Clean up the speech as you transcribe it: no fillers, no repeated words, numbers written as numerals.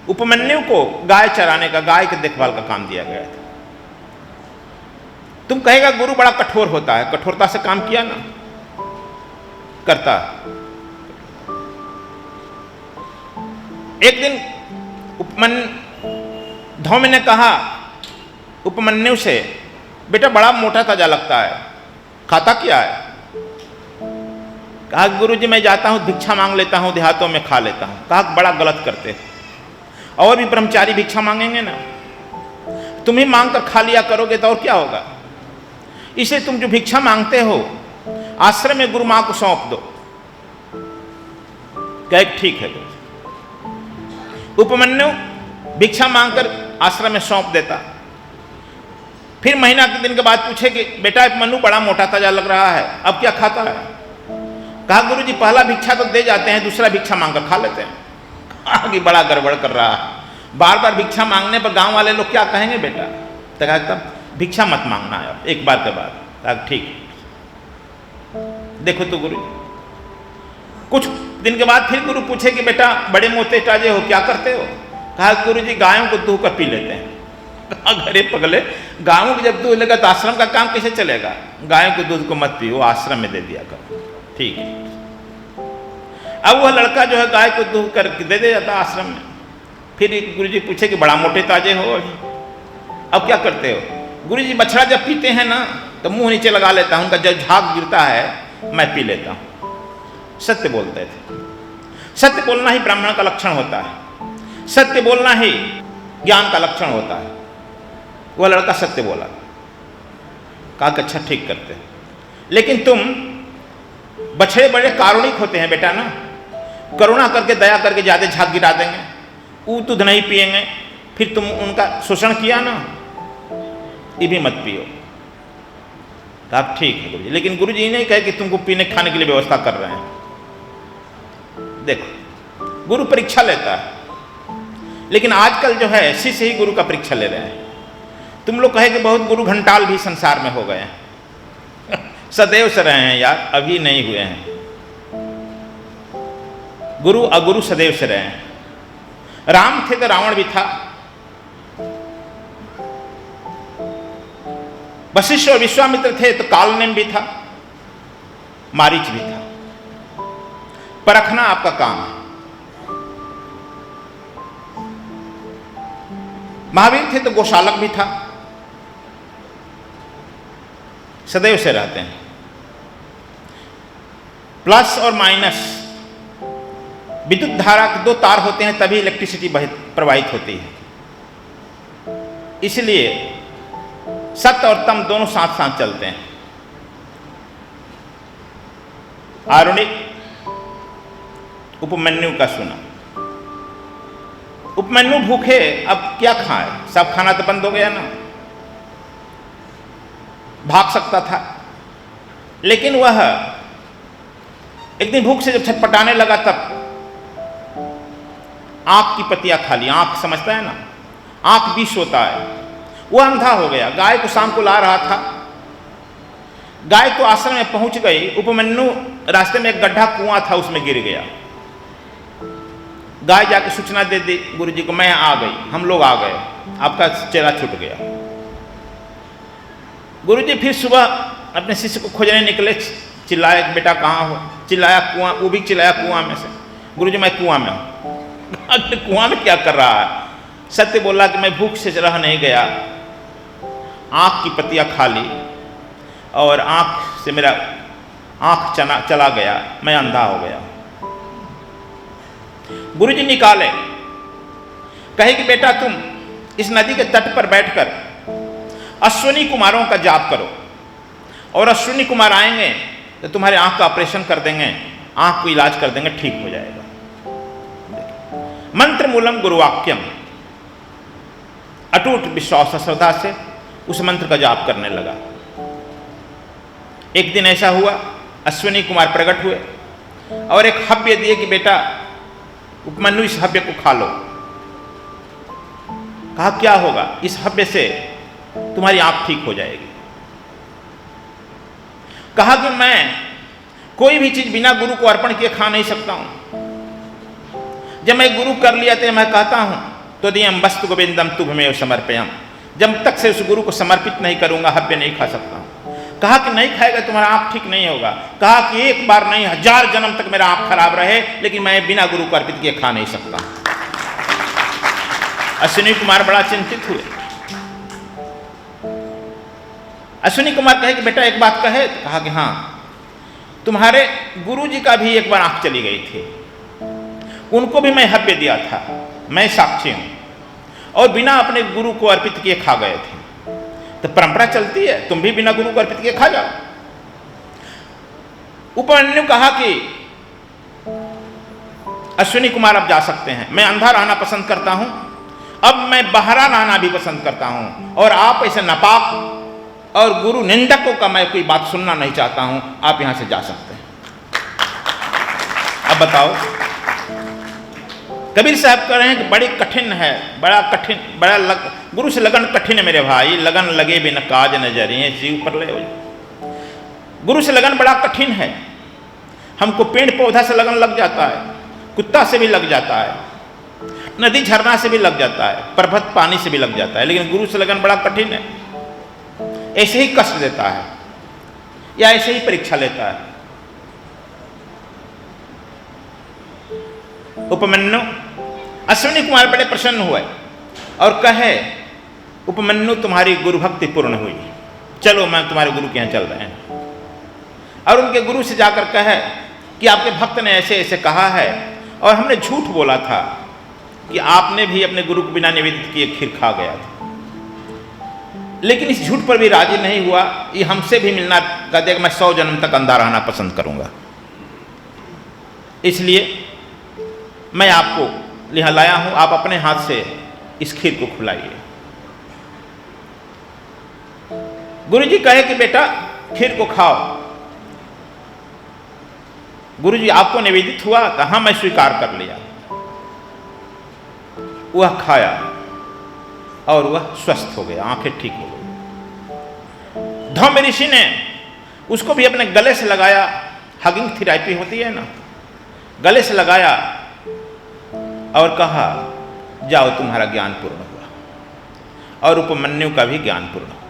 उपमन्यु को गाय चराने का, गाय के देखभाल का काम दिया गया था। तुम कहेगा गुरु बड़ा कठोर होता है, कठोरता से काम किया ना, करता। एक दिन धौम्य ने कहा उपमन्यु से, बेटा बड़ा मोटा ताजा लगता है, खाता क्या है? कहा गुरु जी मैं जाता हूं भिक्षा मांग लेता हूं, देहातों में खा लेता हूं। कहा बड़ा गलत करते हो, और भी ब्रह्मचारी भिक्षा मांगेंगे ना, तुम ही मांग कर खा लिया करोगे तो और क्या होगा। इसलिए तुम जो भिक्षा मांगते हो आश्रम में गुरु मां को सौंप दो। कहे ठीक है। उपमन्यु भिक्षा मांगकर आश्रम में सौंप देता। फिर महीना के दिन के बाद पूछे कि बेटा मनु बड़ा मोटा ताजा लग रहा है, अब क्या खाता है? कहा गुरु जी पहला भिक्षा तो दे जाते हैं, दूसरा भिक्षा मांगकर खा लेते हैं। कहा कि बड़ा गड़बड़ कर रहा है, बार बार भिक्षा मांगने पर गांव वाले लोग क्या कहेंगे बेटा? तो कहा तब भिक्षा मत मांगना है एक बार के बाद। कहा ठीक। देखो तो गुरु कुछ दिन के बाद फिर गुरु पूछे कि बेटा बड़े मोटे ताजे हो, क्या करते हो? कहा गुरु जी गायों को दूह कर पी लेते हैं। कहा घरे पगले, गायों को जब दूध लेगा तो आश्रम का काम कैसे चलेगा? गायों के दूध को मत पियो, आश्रम में दे दिया करो। ठीक है। अब वह लड़का जो है गाय को दूह कर दे जाता आश्रम में। फिर गुरु जी पूछे कि बड़ा मोटे ताजे हो, अब क्या करते हो? गुरु जी बछड़ा जब पीते हैं ना तो मुंह नीचे लगा लेता हूं, उनका जब झाग गिरता है मैं पी लेता हूं। सत्य बोलते थे। सत्य बोलना ही ब्राह्मण का लक्षण होता है, सत्य बोलना ही ज्ञान का लक्षण होता है। वह लड़का सत्य बोला। कहा कि अच्छा ठीक करते, लेकिन तुम बछड़े बड़े कारुणिक होते हैं बेटा ना, करुणा करके दया करके ज्यादा झाग गिरा देंगे, वो दूध नहीं पिएंगे, फिर तुम उनका शोषण किया ना, ये भी मत पियो। कहा ठीक है गुरु जी, लेकिन गुरु जी नहीं कहे कि तुमको पीने खाने के लिए व्यवस्था कर रहे हैं। देखो गुरु परीक्षा लेता है, लेकिन आजकल जो है शिष्य ही गुरु का परीक्षा ले रहे हैं। तुम लोग कहे कि बहुत गुरु घंटाल भी संसार में हो गए हैं। सदैव से रहे हैं यार, अभी नहीं हुए हैं। गुरु अगुरु सदैव से रहे हैं। राम थे तो रावण भी था, वशिष्ठ और विश्वामित्र थे तो कालनेम भी था, मारीच भी था। परखना आपका काम है। महावीर थे तो गोशालक भी था, सदैव से रहते हैं। प्लस और माइनस, विद्युत धारा के दो तार होते हैं तभी इलेक्ट्रिसिटी प्रवाहित होती है। इसलिए सत्य और तम दोनों साथ साथ चलते हैं। आरुणिक उपमन्यु का सुना। उपमन्यु भूखे, अब क्या खाए, सब खाना तो बंद हो गया ना। भाग सकता था, लेकिन वह एक दिन भूख से जब छटपटाने लगा तब आंख की पत्तियां खा ली। आंख समझता है ना, आंख विष होता है। वह अंधा हो गया। गाय को शाम को ला रहा था, गाय तो आश्रम में पहुंच गई। उपमन्यु रास्ते में एक गड्ढा कुआं था, उसमें गिर गया। गाय जाके सूचना दे दी गुरु जी को, मैं आ गई, हम लोग आ गए, आपका चेहरा छूट गया। गुरु जी फिर सुबह अपने शिष्य को खोजने निकले। चिल्लाया बेटा कहाँ हो? चिल्लाया कुआं, वो भी चिल्लाया कुआं में से। गुरु जी मैं कुआं में हूँ। कुआं में क्या कर रहा है? सत्य बोला कि मैं भूख से रह नहीं गया, आँख की पत्तियां खा ली और आँख से मेरा आँख चला गया, मैं अंधा हो गया। गुरु जी निकाले, कहे कि बेटा तुम इस नदी के तट पर बैठकर अश्विनी कुमारों का जाप करो, और अश्विनी कुमार आएंगे तो तुम्हारे आँख का ऑपरेशन कर देंगे, आँख को इलाज कर देंगे, ठीक हो जाएगा। मंत्र मूलम गुरुवाक्यम, अटूट विश्वास श्रद्धा से उस मंत्र का जाप करने लगा। एक दिन ऐसा हुआ, अश्विनी कुमार प्रकट हुए और एक हव्य दिए कि बेटा उपमन्यु इस हव्य को खा लो। कहा क्या होगा? इस हव्य से तुम्हारी आंख ठीक हो जाएगी। कहा कि मैं कोई भी चीज बिना गुरु को अर्पण किए खा नहीं सकता हूं। जब मैं गुरु कर लिया तो मैं कहता हूं त्वदीयं वस्तु गोविंदम तुभमेव समर्पयम, जब तक से उस गुरु को समर्पित नहीं करूंगा हव्य नहीं खा सकता हूं। कहा कि नहीं खाएगा तुम्हारा आंख ठीक नहीं होगा। कहा कि एक बार नहीं 1000 जन्म तक मेरा आंख खराब रहे, लेकिन मैं बिना गुरु को अर्पित किए खा नहीं सकता। अश्विनी कुमार बड़ा चिंतित हुए। अश्विनी कुमार कहे कि बेटा एक बात कहे। तो कहा कि हाँ, तुम्हारे गुरु जी का भी एक बार आंख चली गई थी, उनको भी मैं हव्य दिया था, मैं साक्षी हूं, और बिना अपने गुरु को अर्पित किए खा गए थे। तो परंपरा चलती है, तुम भी बिना गुरु को अर्पित किए खा जाओ। उपमन्यु कहा कि अश्विनी कुमार अब जा सकते हैं, मैं अंधा रहना पसंद करता हूं, अब मैं बहरा रहना भी पसंद करता हूं, और आप ऐसे नापाक और गुरु निंदकों का मैं कोई बात सुनना नहीं चाहता हूं, आप यहां से जा सकते हैं। अब बताओ, कबीर साहब कह रहे हैं कि बड़ी कठिन है, बड़ा कठिन, गुरु से लगन कठिन है मेरे भाई, लगन लगे बिन काज नजरिए जीव पर ले। गुरु से लगन बड़ा कठिन है। हमको पेड़ पौधा से लगन लग जाता है, कुत्ता से भी लग जाता है, नदी झरना से भी लग जाता है, पर्वत पानी से भी लग जाता है, लेकिन गुरु से लगन बड़ा कठिन है। ऐसे ही कष्ट देता है या ऐसे ही परीक्षा लेता है। उपमन्यु, अश्विनी कुमार बड़े प्रसन्न हुए और कहे उपमन्यु तुम्हारी गुरु भक्ति पूर्ण हुई, चलो मैं तुम्हारे गुरु के यहाँ चल रहे हैं। और उनके गुरु से जाकर कहे कि आपके भक्त ने ऐसे ऐसे कहा है, और हमने झूठ बोला था कि आपने भी अपने गुरु को बिना निवेदित किए खीर खा गया था, लेकिन इस झूठ पर भी राजी नहीं हुआ। ये हमसे भी मिलना, कहते मैं 100 जन्म तक अंधा रहना पसंद करूंगा, इसलिए मैं आपको यहाँ लाया हूं, आप अपने हाथ से इस खीर को खिलाइए। गुरु जी कहे कि बेटा खीर को खाओ। गुरु जी आपको निवेदित हुआ? कहा मैं स्वीकार कर लिया। वह खाया और वह स्वस्थ हो गया, आंखें ठीक हो गई। धौम्य ऋषि ने उसको भी अपने गले से लगाया, हगिंग थेरेपी होती है ना, गले से लगाया और कहा जाओ तुम्हारा ज्ञान पूर्ण हुआ, और उपमन्यु का भी ज्ञान पूर्ण हुआ।